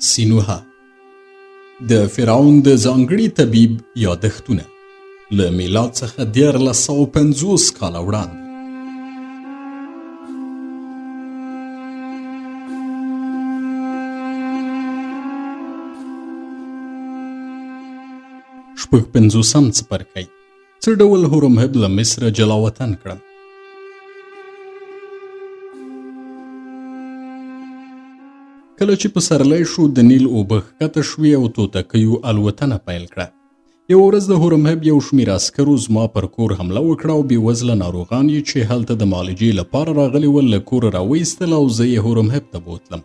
سینوها د فرعون د ځانګړي طبیب یادښتونه له میلاد څخه 1450 کاله وړاندې. شپږ پنځوسم څپرکی څه ډول هورمهب له مصره جلا وطن کړم. کله چې په سرلی شو د نیل اوبه ښکته شوې او توتکیو الوتنه پیل کړه. یوه ورځ د هورمهب یو شمېر عسکرو زما پر کور حمله وکړه او بېوزله ناروغان یې چې هلته د معالجې لپاره راغلي ول له کوره راوایستل او زه یې هورمهب ته بوتلم.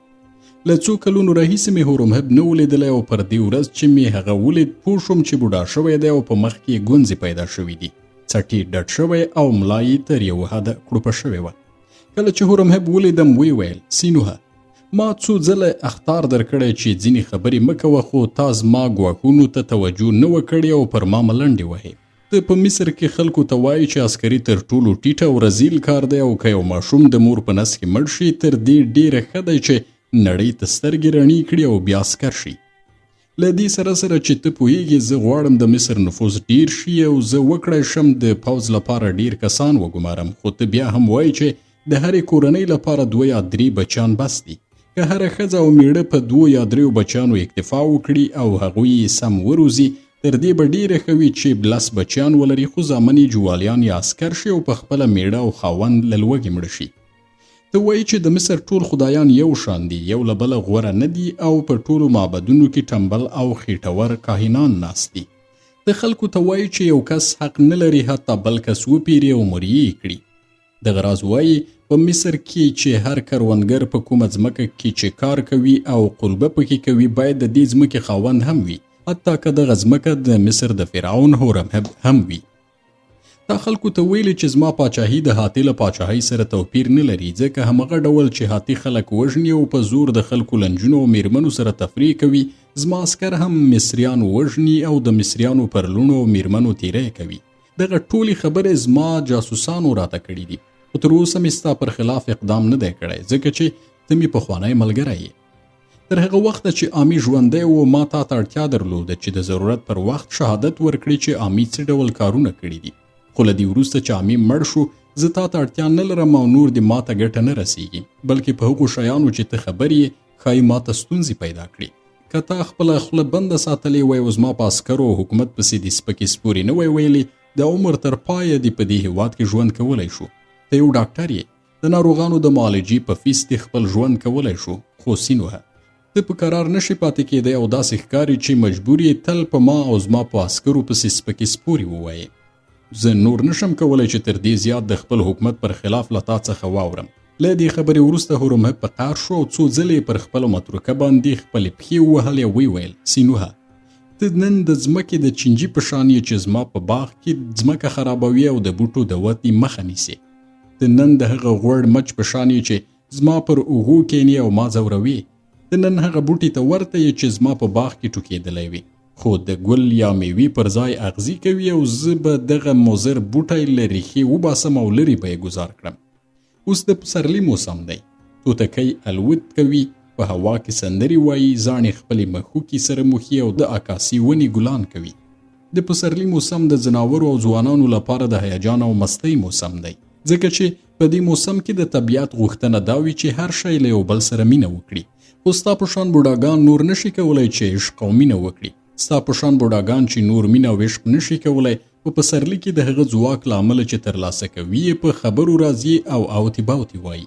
له څو کلونو راهیسې مې هورمهب نه ولیدلی او پر دې ورځ چې مې هغه ولید پوه شوم چې بوډا شوی دی او په مخ کې یې ګونځې پیدا شوي دي. څټې ډډ شوی او ملا یې تر یوه حده کړوپه شوې وه. کله چې هورمهب ولیدم ویې ویل سینوها ما څو ځله اخطار درکړی چې ځینې خبرې مه کوه خو تا زما ګواښونو ته توجه نه وه کړې او پر ما ملنډې وهې. ته په مصر کې خلکو ته وایي چې عسکري تر ټولو ټیټه او رذیل کار دی او که یو ماشوم د مور په نس کې مړ شي تر دې ډېره ښه دی چې نړۍ ته سترګې رڼې کړي او بیا عسکر شي. له دې سره چې ته پوهیږې زه غواړم د مصر نفوذ ډیر شي او زه وکړی شم د پوځ لپاره ډیر کسان وګمارم، خو ته بیا هم وایي چې د هرې کورنۍ لپاره 2 یا 3 بچیان بس دي. که هره ښځه او میړه په 2 یا 3 بچیانو اکتفا وکړي او هغوی یې سم وروزي تر دې به ډیره ښه وي چې 10 بچیان ولري خو زامن یې جوالیان یا عسکر شي او په خپله میړه او خاوند له لوږې مړه شي. ته وایي چې د مصر ټول خدایان یو شان دي، یو له بله غوره نه دي او په ټولو معبدونو کې ټمبل او خیټور کاهنان ناست دي. ته خلکو ته وایي چې یو کس حق نه لري حتی بل کس وپیري او مریې کړي. دغه راز وایي په مصر کې چې هر کروندګر په کومه ځمکه کې چې کار کوي او قلبه پکې کوي باید د دې ځمکې خاوند هم وي، حتی که دغه ځمکه د مصر د فرعون هورمهب هم وي. تا خلکو ته ویلي چې زما پاچاهي د هاتي له پاچاهۍ سره توپیر نه لري، ځکه همغه ډول چې هاتي خلک وژني او په زور د خلکو له نجونو او میرمنو سره تفریح کوي، زما عسکر هم مصریان وژني او د مصریانو پر لوڼو او میرمنو تیری کوي. دغه ټولې خبرې زما جاسوسانو راته کړي دي، خو تر اوسه مې ستا پر خلاف اقدام نه دی کړی ځکه چې ته مې پخوانی ملګری یې. تر هغه وخته چې آمي ژوندی و ما تا ته اړتیا درلوده چې د ضرورت پر وخت شهادت ورکړي چې آمي څه ډول کارونه کړي دي، خو له دې وروسته چې آمي مړ شو زه تا ته اړتیا نه لرم او نور دې ما ته ګټه نه رسیږي، بلکې په هغو شیانو چې ته خبر یې ښایي ما ته ستونزې پیدا کړي. که تا خپله خوله بنده ساتلې وی او زما په عسکرو او حکومت پسې دې سپکې سپورې نه وی ویلې د عمر تر پایه دې په دې هېواد کې ژوند کولی شو. ته یو ډاکټر یې، د ناروغانو د معالجې په فیس دې خپل ژوند کولی شو، خو سینوها ته په قرار نشي پاتې کېدی او داسې ښکاري چې مجبور یې تل په ما او زما په عسکرو پسې سپکې سپورې ووایې. زه نور نشم کولی چې تر دې زیات د خپل حکومت پر خلاف له تا څخه واورم. له دې خبرې وروسته هورمهب په قهر شو او څو ځلې پر خپله متروکه باندې خپلې پښې ووهلې او ویې سینوها ته نن د ځمکې د چینجي په شان یې چې زما په باغ کې ځمکه خرابوي او د بوټو د ودې مخه نیسي. ته نن د هغه غوړ مچ په شان یې چې زما پر اوږو کینې او ما ځوروي. ته نن هغه بوټي ته ورته یې چې زما په باغ کې ټوکېدلی وي، خو د ګل یا میوې پر ځای اغزي کوي او زه به دغه مضر بوټی له ریښې وباسم او لرې به یې ګزار کړم. اوس د پسرلي موسم دی، توتکۍ الوت کوي، په هوا کې سندرې وایي، زاڼې خپلې مښوکې سره موښي او د عکاسي ونې ګلان کوي. د پسرلي موسم د ځناورو او ځوانانو لپاره د هیجان او مستۍ موسم دی، ځکه چې په دې موسم کې د طبیعت غوښتنه دا وي چې هر شی له یو بل سره مینه وکړي. خو ستا په شان بوډاګان نور نشي کولی چې عشق او مینه وکړي. ستا په شان بوډاګان چې نور مینه او عشق نشي کولی په پسرلي کې د هغه ځواک له امله چې ترلاسه کوي یې په خبرو راځي او اوتې باوتې وایي.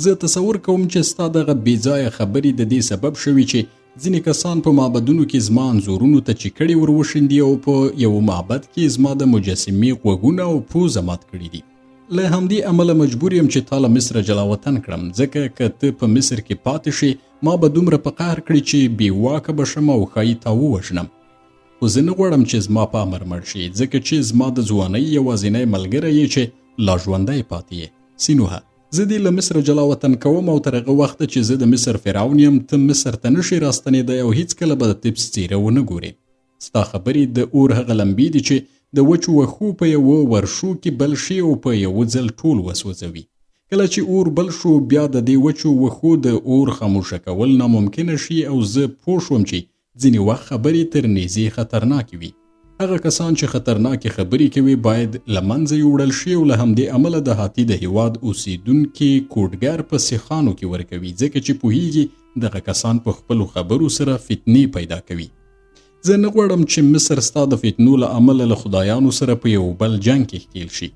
زه تصور کوم چې ستا دغه بېځایه خبرې د دې سبب شوي چې ځینې کسان په معبدونو کې زما انځورونو ته چیکړې ور وشیندي او په یو معبد کې زما د مجسمې غوږونه او پوزه مات کړي دي. له همدې امله مجبور یم چې تا له مصره جلا وطن کړم، ځکه که ته په مصر کې پاتې شي ما به دومره په قهر کړي چې بې واکه به شم او ښایي تا ووژنم. خو زه نه غواړم چې زما په امر مړ شي، ځکه چې زما د ځوانۍ یوازینی ملګری یې چې لا ژوندی پاتې یې. سینوها زه دې له مصره جلا وطن کوم او تر هغه وخته چې زه د مصر فرعون یم ته مصر ته نشي راستنېدی او هیڅکله به د طب څیره ونه ګورې. ستا خبرې د اور هغه لمبې دي چې د وچو وښو په یوه ورشو کې بل شي او په یوه ځل ټول وسوځوي. کله چې اور بل شو بیا د دې وچو وښو د اور خاموشه کول ناممکنه شي او زه پوه شوم چې ځینې وخت خبرې تر نیزې خطرناکې وي. هغه کسان چې خطرناکې خبرې کوي باید له منځه یوړل شي او له همدې امله د هاتي د هیواد اوسیدونکي کوډګر په سیخانو کې ورکوي ځکه چې پوهیږي دغه کسان په خپلو خبرو سره فتنې پیدا کوي. زه نه غواړم چې مصر ستا د فتنو له امله له خدایانو سره په یو بل جنګ کې ښکیل شي.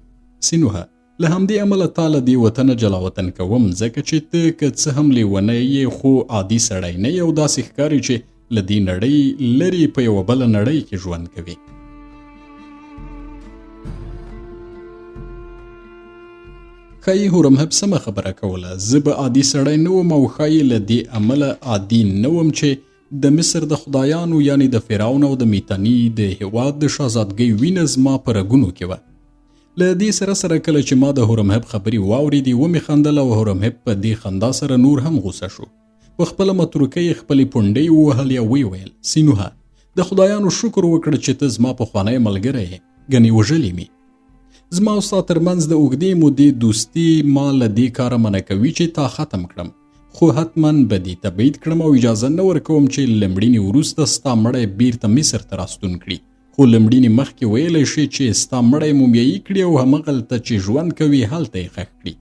سینوهه له همدې امله تا له دې وطنه جلا وطن کوم ځکه چې ته که څه هم لیونی یې خو عادي سړی نه یې او داسې ښکاري چې له دې نړۍ لرې په یوه بله نړۍ کې ژوند کوي. ښایي هورمهب سمه خبره کوله. زه به عادي سړی نه وم او ښایي له دې امله عادي نه وم چې د مصر د خدایانو یعنی د فرعون او د میتني د هیواد د شهزادګۍ وینه زما په رګونو کې وه. له دې سره کله چې ما د هورمهب خبرې واورېدې ومې خندل او هورمهب په دې خندا سره نور هم غوسه شو. په خپله متروکۍ خپلې پونډۍ ووهل یا ویې ویل سینوهه د خدایانو شکر وکړه چې ته زما پخوانی ملګری یې ګنې وژلې مې. زما او ستا ترمنځ د اوږدې مودې دوستي ما له دې کاره منع کوي چې تا ختم کړم خو حتما به دې تبعید کړم او اجازه نه ورکوم چې له مړینې وروسته ستا مړی بیرته مصر ته راستون کړي خو له مړینې مخکې ویلی شي چې ستا مړی مومیایي کړي او همغلته چې ژوند کوي هلته یې ښخ کړي.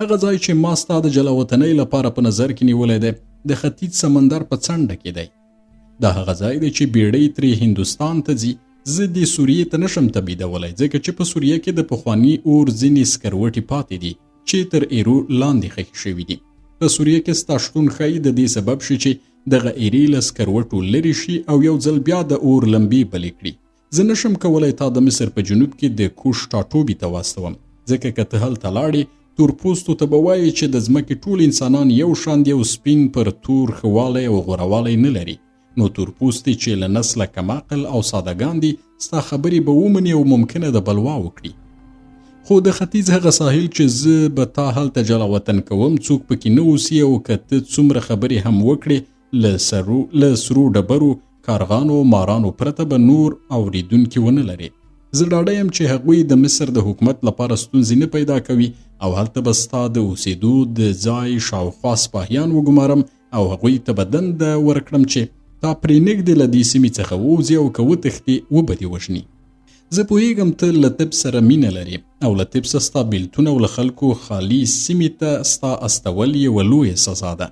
هغه ځای چې ما ستا د جلا وطنۍ لپاره په نظر کې نیولی دی د ختیځ سمندر په څنډه کې دی. دا هغه ځای دی چې بیړۍ ترې هندوستان ته ځي. زه دې سوریې ته نشم تبعیدولی ځکه چې په سوریه کې د پخواني اور ځینې سکروټې پاتې دي چې تر ایرو لاندې ښخې شوي دي. په سوریه کې ستا شتون ښایي د دې سبب شي چې دغه ایرې له سکروټو لرې شي او یو ځل بیا د اور لمبې بلې کړي. زه نشم کولی تا د مصر په جنوب کې د کوش ټاټوبي ته واستوم ځکه که ته هلته لاړې تورپوستو ته به وایي چې د ځمکې ټول انسانان یو شان دي او سپین پر تور ښه والی او غوروالی نه لري. نو تورپوستي چې له نسله کم عقل او سادهګان دي ستا خبرې به ومني او ممکنه د بلوا وکړي. خو د ختیځ هغه ساحل چې زه به تا هلته جلا وطن کوم څوک پکې نه اوسي او که ته څومره خبرې هم وکړې له سرو ډبرو کارغانو مارانو پرته به نور اوریدونکي ونه لري. زه ډاډه یم چې هغوی د مصر د حکومت لپاره ستونزې نه پیدا کوي او هلته به ستا د اوسېدو د ځای شاوخوا سپاهیان وګمارم او هغوی ته به دنده ورکړم چې تا پرې نږدې له دې سیمې څخه ووځي او که وتښتې وبه دې وژني. زه پوهیږم ته له طب سره مینه لرې او له طب څخه ستا بیلتون او له خلکو خالي سیمې ته ستا استول یوه لویه سزا ده.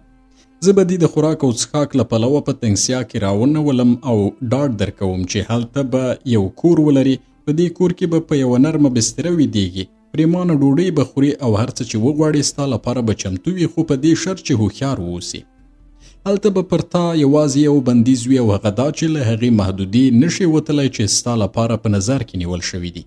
زه به دې د خوراک او څښاک له پلوه په تنګسیا کې راونولم او ډاډ درکوم چې هلته به یو کور ولري. په دې کور کې به په یوه نرمه بستره ویدېږي پرېمانه ډوډۍ به خوري او هر څه چې وغواړې ستا لپاره به چمتو وي خو په دې شرط چې هوښیار واوسي. هلته به پر تا یوازې یو بندیز وي او هغه دا چې له هغې محدودې نشي وتلی چې ستا لپاره په نظر کې نیول شوي دي.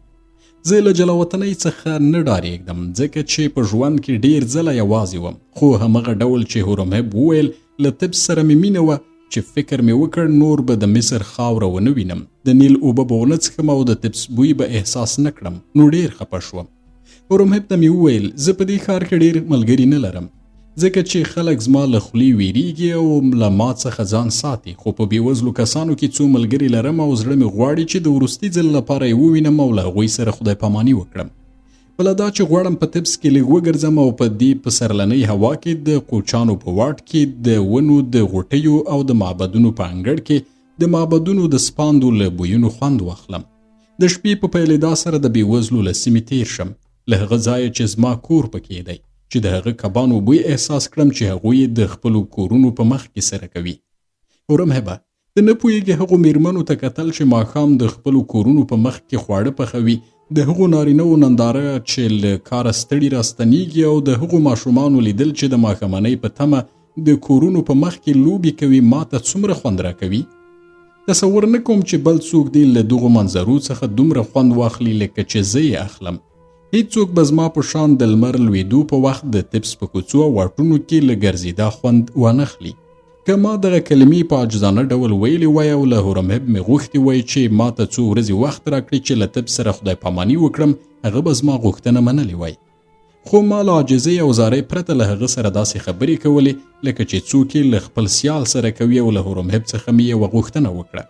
زه له جلا وطنۍ څخه نه ډارېږدم ځکه چې په ژوند کې ډېر ځله یوازې وم خو همغه ډول چې هورمهب وویل له طب سره مې مینه وه چې فکر مې وکړ نور به د مصر خاوره ونه وینم د نیل اوبه به ونه څښم او د طبس بوی به احساس نه کړم نو ډېر خفه شوم. هورمهب ته مې وویل زه په دې ښار کې ډېر ملګري نه لرم ځکه چې خلک زما له خولې ویریږي او له ما څخه ځان ساتي خو په بېوزلو کسانو کې څو ملګري لرم او زړه مې غواړي چې د وروستي ځل لپاره یې ووینم او له هغوی سره خدای پاماني وکړم. بله دا چې غواړم په طبس کې لږ وګرځم او په دې پسرلنۍ هوا کې د کوچانو په واټ کې د ونو د غوټیو او د معبدونو په انګړ کې د معبدونو د سپاندو له بویونو خوند واخلم. د شپې په پیلېدا سره د بېوزلو له سیمې تیر شم له هغه ځایه چې زما کور پکې دی چې د هغه کبانو بوی احساس کړم چې هغوی د خپلو کورونو په مخ کې سره کوي. هورمهبه ته نه پوهېږې هغو میرمنو ته کتل چې ماښام د خپلو کورونو په مخ کې خواړه پخوي د هغو نارینه‌و ننداره چې له کاره ستړي راستنېږي او د هغو ماشومانو لیدل چې د ماښامنۍ په تمه د کورونو په مخ کې لوبې کوي ما ته څومره خوند راکوي. تصور نه کوم چې بل څوک دې له دغو منظرو څخه دومره خوند واخلي لکه چې زه یې اخلم. هیڅوک به زما په شان د لمر لوېدو په وخت د طبس په کوڅو او واټونو کې له ګرځېدا خوند وانخلي. که ما دغه کلمې په عاجزانه ډول ویلې وای او له هورمهب مې غوښتي وای چې ما ته څو ورځې وخت راکړي چې له طب سره خدای پاماني وکړم هغه به زما غوښتنه منلې وای. خو ما له عاجزۍ او زارۍ پرته له هغه سره داسې خبرې کولې لکه چې څوک یې له خپل سیال سره کوي او له هورمهب څخه مې یوه غوښتنه وکړه.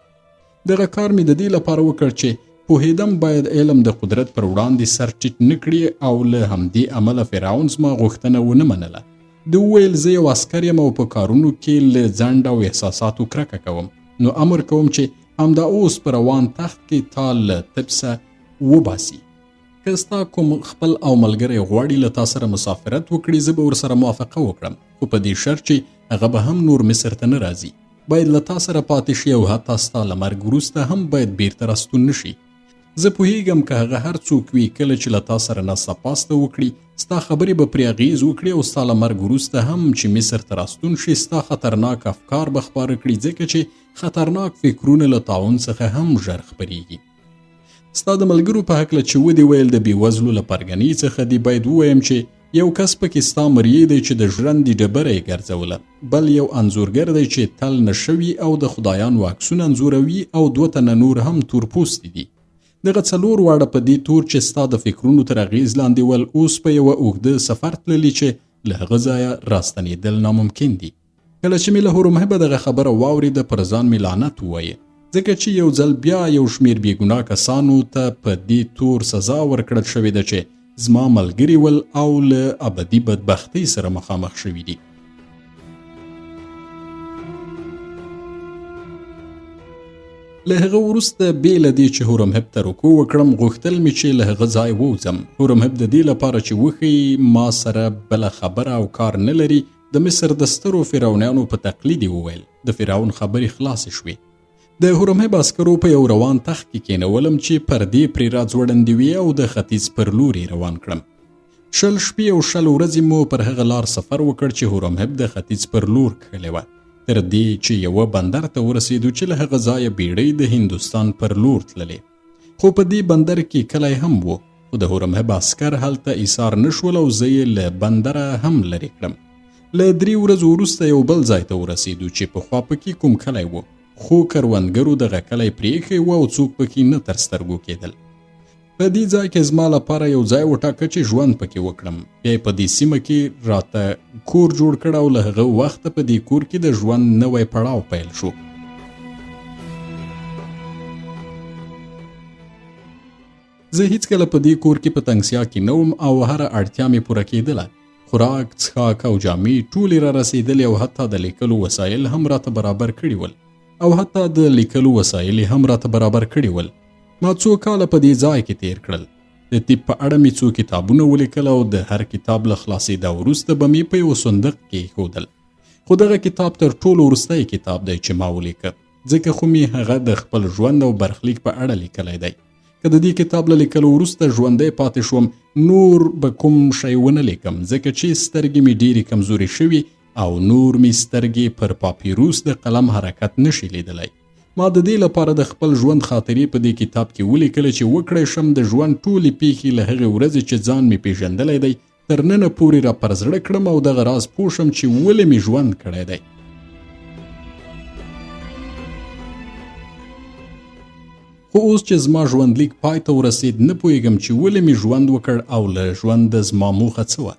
دغه کار مې د دې لپاره وکړ چې پوهېدم باید علم د قدرت پر وړاندې سر ټیټ نه کړي او له همدې امله فرعون زما غوښتنه ونه منله. ده وویل زه یو عسکر یم او په کارونو کې له ځنډ او احساساتو کرکه کوم، نو امر کوم چې همدا اوس په روان تخت کې تا له تبسه وباسي. که ستا کوم خپل او ملګری غواړي له تا سره مسافرت وکړي زه به ورسره موافقه وکړم، خو په دې شرط چې هغه به هم نور مصر ته نه راځي، باید له تا سره پاتې شي او حتی ستا له مرګ وروسته هم باید بیرته راستون نه شي. زه پوهیږم که هغه هر څوک وي کله چې له تا سره ناسته پاسته وکړي ستا خبرې به پرې اغېز وکړي او ستا له مرګ وروسته هم چې مصر ته راستون شي ستا خطرناک افکار به خپاره کړي، ځکه چې خطرناک فکرونه له طاعون څخه هم ژر خپرېږي. ستا د ملګرو په هکله چې ودې ویل د بېوزلو له پرګنې څخه دې باید ووایم چې یو کس پکې ستا مریی دی چې د ژرندې ډبره یې ګرځوله، بل یو انځورګر دی چې تل نشوي او د خدایانو عکسونه انځوروي او 2 تنه نور هم تورپوستي دي. دغه 4 واړه په دې تور چې ستا د فکرونو تر اغېز لاندې ول اوس په یوه اوږده سفر تللي چې له هغه ځایه راستنېدل ناممکن دي. کله چې مې له هورمهبه دغه خبره واورېده پر ځان مې لعنت ووایه، ځکه چې یو ځل بیا یو شمېر بېګناه کسانو ته په دې تور سزا ورکړل شوې ده چې زما ملګري ول او له ابدي بدبختۍ سره مخامخ شوي دي. له هغه وروسته بې له دې چې هورمهب ته رکوع وکړم غوښتل مې چې له هغه ځای ووځم. هورمهب د دې لپاره چې وښیي ما سره بله خبره او کار نه لري د مصر د سترو فرعونیانو په تقلید یې وویل. د فرعون خبرې خلاصې شوې. د هورمهب عسکرو په یو روان تخت کې کېنولم چې پردې پرې راځوړندې وې او د ختیځ پر لور یې روان کړم. 10 شپې او 10 ورځې مو پر هغه لار سفر وکړ چې هورمهب د ختیځ پر لور کښلې وه، تر دې چې یوه بندر ته ورسېدو چې له هغه ځایه بیړۍ د هندوستان پر لور تللې. خو په دې بندر کې کلی هم و، خو د هورمهب عسکر هلته ایثار نه شول او زه یې له بندره هم لرې کړم. له 3 ورځو وروسته یو بل ځای ته ورسېدو چې پخوا پکې کوم کلی و، خو کروندګرو دغه کلی پرېښی و او څوک پکې نه تر سترګو کېدل. په دې ځای کې زما لپاره یو ځای وټاکه چې ژوند پکې وکړم. بیا په دې سیمه کې راته کور جوړ کړ او له هغه وخته په دې کور کې د ژوند نوی پړاو پیل شو. زه هیڅکله په دې کور کې په تنګسیا کې نه وم او هره اړتیا مې پوره کېدله. خوراک، څښاک او جامې ټولې را رسېدلې او حتی د لیکلو وسایل هم راته برابر کړي ول ما 2 کاله په دې ځای کې تیر کړل. د طب په اړه مې 2 کتابونه ولیکل او د هر کتاب له خلاصېدا وروسته به مې په یو صندوق کې ایښودل. خو دغه کتاب تر ټولو وروستی کتاب دی چې ما ولیکه، ځکه خو مې هغه د خپل ژوند او برخلیک په اړه لیکلی دی. که د دې کتاب له لیکلو وروسته ژوندی پاتې شوم نور به کوم شی ونه لیکم، ځکه چې سترګې مې ډېرې کمزورې شوي او نور مې سترګې پر پاپیروس د قلم حرکت نشي لیدلی. ما د دې لپاره د خپل ژوند خاطرې په دې کتاب کې ولیکله چې وکړی شم د ژوند ټولې پیښې له هغې ورځې چې ځان مې پیژندلی دی تر ننه پورې را پر زړه کړم او دغه راز پوه شم چې ولې مې ژوند کړی دی. خو اوس چې زما ژوندلیک پای ته ورسېد نه پوهېږم چې ولې مې ژوند وکړ او له ژونده زما موخه څه وه.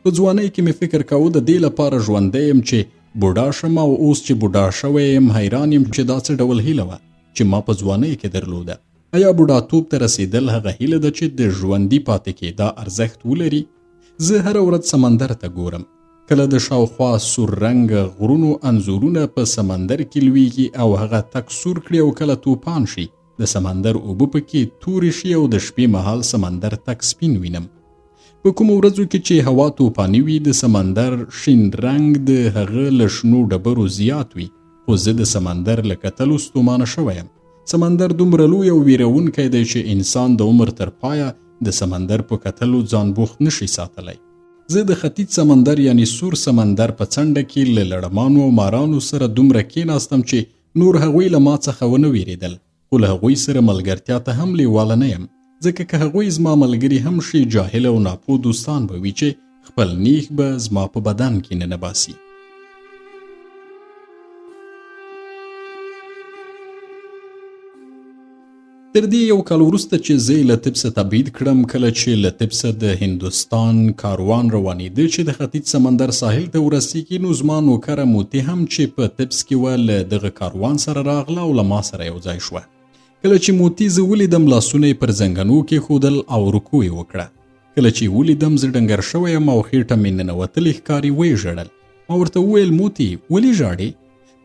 په ځوانۍ کې مې فکر کاوه د دې لپاره ژوندی یم چې بوډا شم او اوس چې بوډا شوی یم حیران یم چې دا څه ډول هیله وه چې ما په ځوانۍ کې درلوده. آیا بوډاتوب ته رسېدل هغه هیله ده چې د ژوندي پاتې کېدا ارزښت ولري؟ زه هره ورځ سمندر ته ګورم. کله د شاوخوا سور رنګ غرونو انځورونه په سمندر کې لویږي او هغه تک سور کړي او کله توپان شي د سمندر اوبه پکې تورې شي او د شپې مهال سمندر تک سپین وینم. په کومو ورځو کې چې هوا توپاني وي د سمندر شین رنګ د هغه له شنو ډبرو زیات وي، خو زه د سمندر له کتلو ستومانه شوی یم. سمندر دومره لوی او ویرونکی دی چې انسان د عمر تر پایه د سمندر په کتلو ځان بوخت نشي ساتلی. زه د ختیځ سمندر یعنی سور سمندر په څنډه کې له لړمانو او مارانو سره دومره کېناستم چې نور هغوی له ما څخه ونه ویرېدل، خو له هغوی سره ملګرتیا ته هم لیواله نه یم، ځکه که هغوی زما ملګري هم شي جاهل او ناپوه دوستان به وي چې خپل نیښ به زما په بدن کې ننباسي. تر دې یو کال وروسته چې زه له تبسه تبعید کړم، کله چې له تبسه د هندوستان کاروان روانېده چې د ختیځ سمندر ساحل ته ورسېږي، نو زما نوکره موتی هم چې په تبس کې وه له دغه کاروان سره راغله او له ما سره یو ځای شوه. کله چې موتی زه ولیدم لاسونه یې پر زنګنو کېښودل او رکوع یې وکړه. کله چې ولیدم زه ډنګر شوی یم او خېټه مې ننوتلې ښکاري ویې ژړل. ما ورته وویل موتی ولې ژاړې؟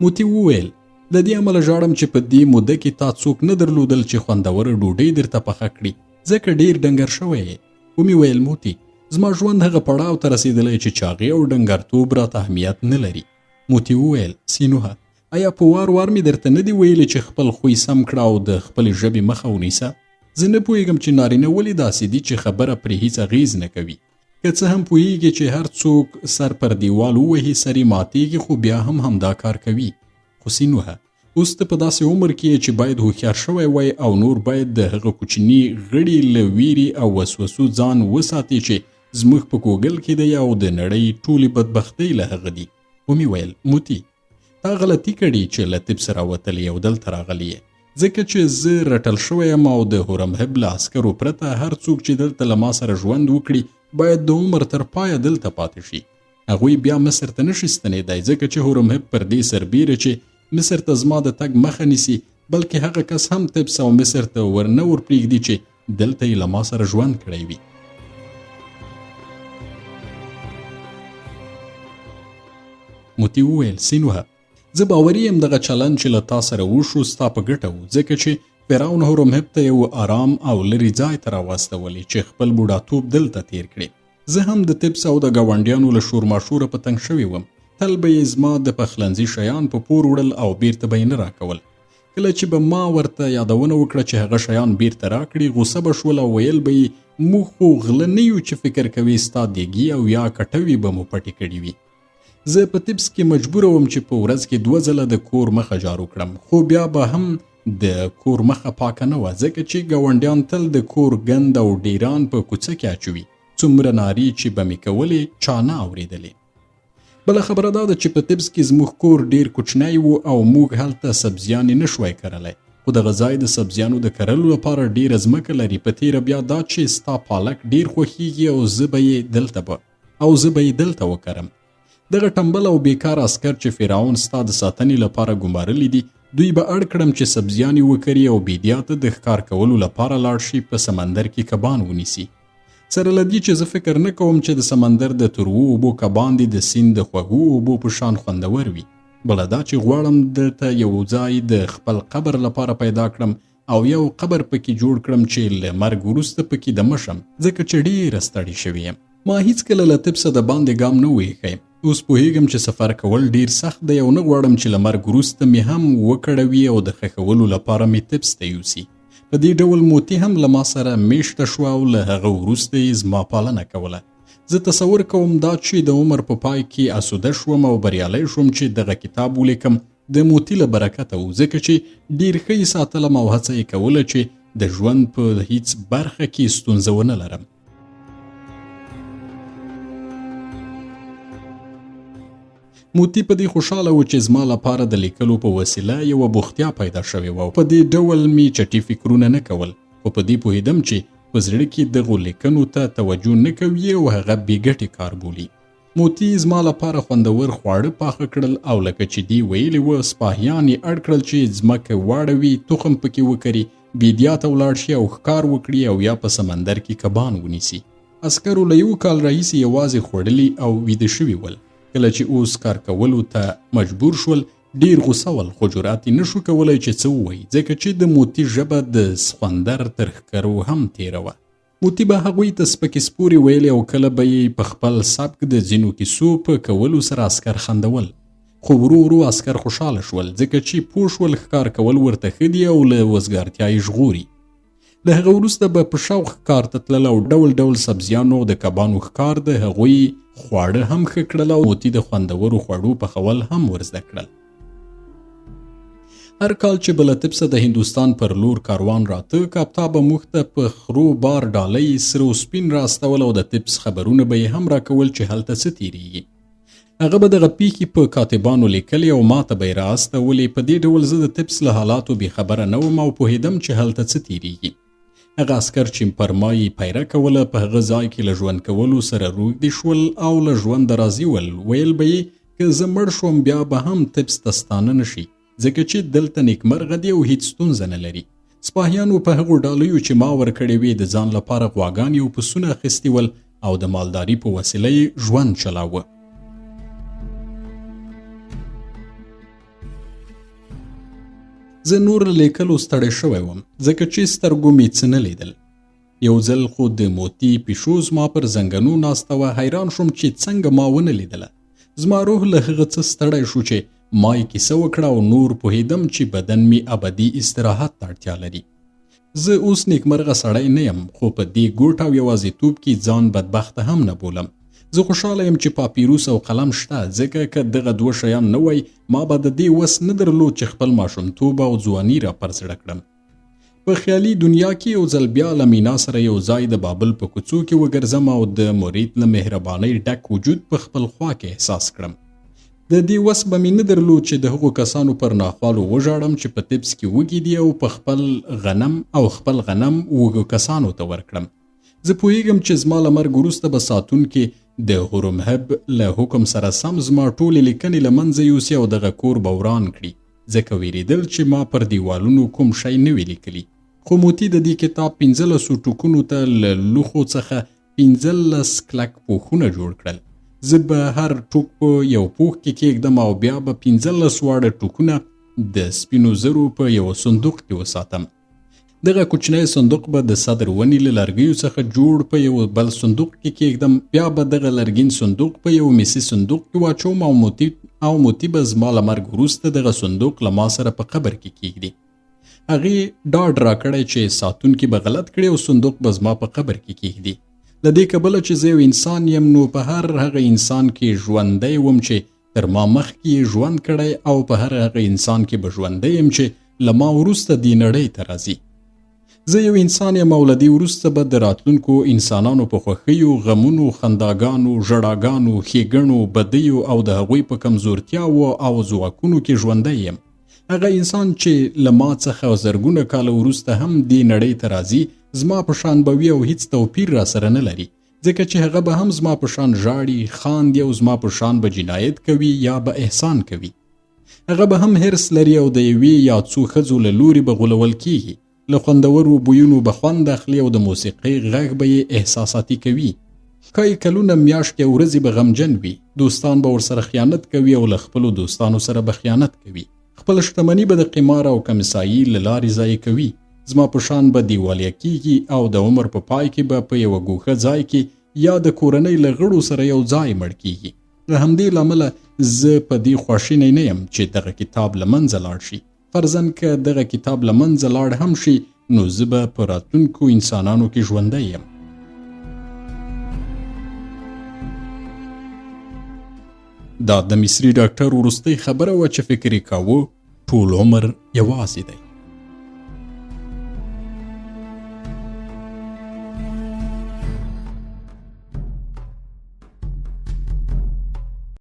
موتی وویل د دې امله ژاړم چې په دې موده کې تا څوک نه درلودل چې خوندوره ډوډۍ درته پخه کړي ځکه ډېر ډنګر شوی یې. ومې ویل موتی زما ژوند هغه پړاو ته رسېدلی چې چاغې او ډنګرتوب راته اهمیت نه لري. موتی وویل سینوهه آیا په وار مې درته نه دي ویلي چې خپل خوی سم کړه او د خپلې ژبې مخه ونیسه؟ زه نه پوهېږم چې نارینه ولې داسې دي چې خبره پرې هیڅ اغېز نه کوي. که څه هم پوهېږي چې هر څوک سر پر دیوال ووهي سر یې ماتېږي خو بیا هم همدا کار کوي. خو سینوهه اوس ته په داسې عمر کې چې باید هوښیار شوی وای او نور باید د هغه کوچني غړي له ویرې او وسوسو ځان وساتي چې زموږ په کوګل کې دی او د نړۍ ټولې بدبختۍ له هغه دي. ومې ویل موتی تا غلطي کړې چې له طب سره وتلی او دلته راغلی یې ځکه چې زه رټل شوی یم او د هورمهب له عسکرو پرته هر څوک چې دلته له ما سره ژوند وکړي باید د عمر تر پایه دلته پاتې شي. هغوی بیا مصر ته نشي ستنېدی ځکه چې هورمهب پر دې سربیره چې مصر ته زما د تګ مخه نیسي بلکې هغه کس هم طبس او مصر ته ورنه ورپرېږدي چې دلته یې له ما سره ژوند کړی وي. موتی وویل سینوهه زه باوري یم دغه چلند چې له تا سره وشو ستا په ګټه و ځکه چې فرعون هورمهب ته یو آرام او لرې ځای ته راواستولې چې خپل بوډاتوب دلته تیر کړي. زه هم د طبس او د ګاونډیانو له شورماشوره په تنګ شوی وم. تل به یې زما د پخلنځي شیان په پور وړل او بیرته به یې نه راکول. کله چې به ما ورته یادونه وکړه چې هغه شیان بیرته راکړي غوسه به شول او ویل به یې موږ خو غله نه یو چې فکر کوي ستا دیګي او یا کټوي به مو پټې کړي وي. زه په طبس کې مجبوره وم چې په ورځ کې 2 ځله د کور مخه جارو کړم خو بیا به هم د کور مخه پاکه نه وه ځکه چې ګاونډیان تل د کور ګند او ډیران په کوڅه کې اچوي. څومره نارې چې به مې کولې چا نه اورېدلې. بله خبره دا ده چې په طبس کې زموږ کور ډیر کوچنی و او موږ هلته سبزیان نه شوی کرلی خو دغه ځای د سبزیانو د کرلو لپاره ډیره ځمکه لري. په تیره بیا دا چې ستا پالک ډیر خوښیږي او زه به یې دلته وکرم. دغه ټمبل او بیکار عسکر چې فرعون ستا د ساتنې لپاره ګمارلی دي دوی به اړ کړم چې سبزیان یې وکري او بیدیا ته د ښکار کولو لپاره لاړ شي په سمندر کې کبان ونیسي. سره له دې چې زه فکر نه کوم چې د سمندر د تروو اوبو کبان دي د سیند د خوږو اوبو په شان خوندور وي. بله دا چې غواړم دلته یو ځای د خپل قبر لپاره پیدا کړم او یو قبر پکې جوړ کړم چې له مرګ وروسته پکې دمه شم ځکه چې ډېره ستړې شوې یم. ما هیڅکله له طب څخه د باندې ګام نه وایښی. اوس پوهېږم چې سفر کول ډیر سخت دی او نه غواړم چې له مرګ وروسته مې هم وکړوي او د ښخولو لپاره مې طبس ته یوسي. په دې ډول موتی هم له ما سره میشته شوه او له هغه وروسته یې زما پالنه کوله. زه تصور کوم دا چې د عمر په پای کې اسوده شوم او بریالی شوم چې دغه کتاب ولیکم د موتی له برکته و ځکه چې ډیر ښه یې ساتلم او هڅه یې کوله چې د ژوند په هیڅ برخه کې ستونزه ونه لرم. موتی په دې خوشاله و چې زما لپاره د لیکلو په وسیله یوه بوختیا پیدا شوې وه او په دې ډول مې چټي فکرونه نه کول خو په دې پوهېدم چې په زړه کې دغو لیکنو ته توجه نه کوي او هغه بې ګټې کار بولي. موتی زما لپاره خوندور خواړه پاخه کړل او لکه چې دی ویلي و سپاهیان یې اړ کړل چې ځمکه واړوي تخم پکې وکري بیدیا ته ولاړ شي او ښکار وکړي او یا په سمندر کې کبان ونیسي. عسکرو له 1 کال راهیسې یوازې خوړلي او ویده شوي ول. کله چې اوس کار کولو ته مجبور شول ډیر غوسه ول خو جرأت یې نشو کولی چې څه ووایي ځکه چې د موتی ژبه د سخوندر تر ښکرو هم تیره وه. موتی به هغوی ته سپکې سپورې ویلې او کله به یې په خپل سبک د ځینو کیسو په کولو سره عسکر خندول خو ورو ورو عسکر خوشحاله شول ځکه چې پوه شول ښکار کول ورته ښه دي او له وزګارتیا یې ژغوري. له هغه وروسته به په شوق ښکار ته تلل او ډول ډول سبزیانو د کبانو ښکار د هغوی خواړه هم ښه کړل او موتی د خوندورو خوړو پخول هم ورزده کړل. هر کال چې به له طبسه د هندوستان پر لور کاروان راته کاپتا به موږ ته په خرو بار ډالۍ سره و سپین راستول او د طبس خبرونه به یې هم راکول چې هلته څه تیریږي. هغه به دغه پیښې په کاتبانو لیکلې او ما ته به یې رااستولې. په دې ډول زه د طبس له حالاتو بېخبره نه وم او پوهېدم چې هلته څه تیریږي. هغه عسکر چې پر ما یې پیره کوله په هغه ځای کې له ژوند کولو سره روږدي شول او له ژونده راضي ول. ویل به یې که زه مړ شوم بیا به هم طبس ته ستانه نه شي ځکه چې دلته نیکمرغه دی او هیڅ ستونزه نه لري. سپاهیانو په هغو ډالیو چې ما ورکړې وې د ځان لپاره غواګانې او پسونه اخیستي ول او د مالداري په وسیله یې ژوند چلاوه. زه نور لیکلو ستړی شوی وم ځکه چې سترګو مې څه نه لیدل. یو ځل خو د موتی پیشو زما پر زنګنو ناسته وه. حیران شوم چې څنګه ما ونه لیدله. زما روح له هغه څه ستړی شو چې ما یې کیسه وکړه او نور پوهېدم چې بدن مې ابدي استراحت ته اړتیا لري. زه اوس نیکمرغه سړی نه یم خو په دې ګوټ او یوازیتوب کې ځان بدبخته هم نه بولم. زه خوشحاله یم چې پاپیروس او قلم شته ځکه که دغه دوه شیان نه وای ما به د دې وس نه درلود چې خپل ماشومتوب او ځواني را پرزړه کړم. په خیالي دنیا کې یو ځل بیا له مینا سره یو ځای د بابل په کوڅو کې وګرځم او د مرید له مهربانۍ ډک وجود په خپل خوا کې احساس کړم. د دې وس به مې نه درلود چې د هغو کسانو پر ناخوالو وژاړم چې په تبس کې وږي دي او په خپل غنم وږو کسانو ته ورکړم. زه پوهیږم چې زما له مرګ وروسته به ساتونکي د هورمهب له حکم سره سم زما ټولې لیکنې له منځه یوسي او دغه کور به وران کړي ځکه ویریدل چې ما پر دیوالونو کوم شی نه وي لیکلي. خو موتی د دې کتاب 15 ټوکونو ته له لوښو څخه 15 کلک پوښونه جوړ کړل. زه به هر ټوک په یو پوښ کې کېږدم او بیا به 15 واړه ټوکونه د سپینو زرو په یو صندوق کې وساتم. دغه کوچنی صندوق به د صدر ونې له لرګیو څخه جوړ په یو بل صندوق کې کېږدم. بیا به دغه لرګین صندوق په یو مسي صندوق کې واچوم او موتی به زما له مرګ وروسته دغه صندوق له ما سره په قبر کې کېږدي. هغې ډاډ راکړی چې ساتونکي به غلط کړي او صندوق به زما په قبر کې کېږدي. له دې کبله چې زه یو انسان یم نو په هر هغه انسان کې ژوندی وم چې تر ما مخکې یې ژوند کړی او په هر هغه انسان کې به ژوندی یم چې له ما وروسته دې نړۍ ته راځي. زه یو انسان یم او له دې وروسته به د راتلونکو انسانانو په خوښیو، غمونو، خنداګانو، ژړاګانو، ښېګڼو، بدیو او د هغوی په کمزورتیاوو او ځواکونو کې ژوندی یم. هغه انسان چې له ما څخه زرګونه کاله وروسته هم دې نړۍ ته راځي زما په شان به وي او هیڅ توپیر را سره نه لري ځکه چې هغه به هم زما په شان ژاړي، خاندي او زما په شان به جنایت کوي یا به احسان کوي. هغه به هم حرص لري او د یوې یا څو ښځو له لوري به غولول کیږي. له خوندورو بویونو به خوند اخلي او د موسیقۍ غږ به یې احساساتي کوي. ښایي کلونه، میاشتې او ورځې به غمجن وي. دوستان به ورسره خیانت کوي او له خپلو دوستانو سره به خیانت کوي. خپل شتمني به د قمار او کمیسایي له لارې ضایع کوي. زما په شان به دیوالیه کیږي او د عمر په پای کې به په یوه ګوښه ځای کې یا د کورنۍ له غړو سره یو ځای مړ کیږي. له همدې لامله زه په دې خواشینی نه یم چې دغه کتاب له منځه لاړ شي. فرضاً که دغه کتاب له منځه لاړ هم شي نو زه به په راتلونکو انسانانو کې ژوندی یم. دا د مصري ډاکټر وروستۍ خبره وه چې فکر یې کاوه ټول عمر یوازې دی.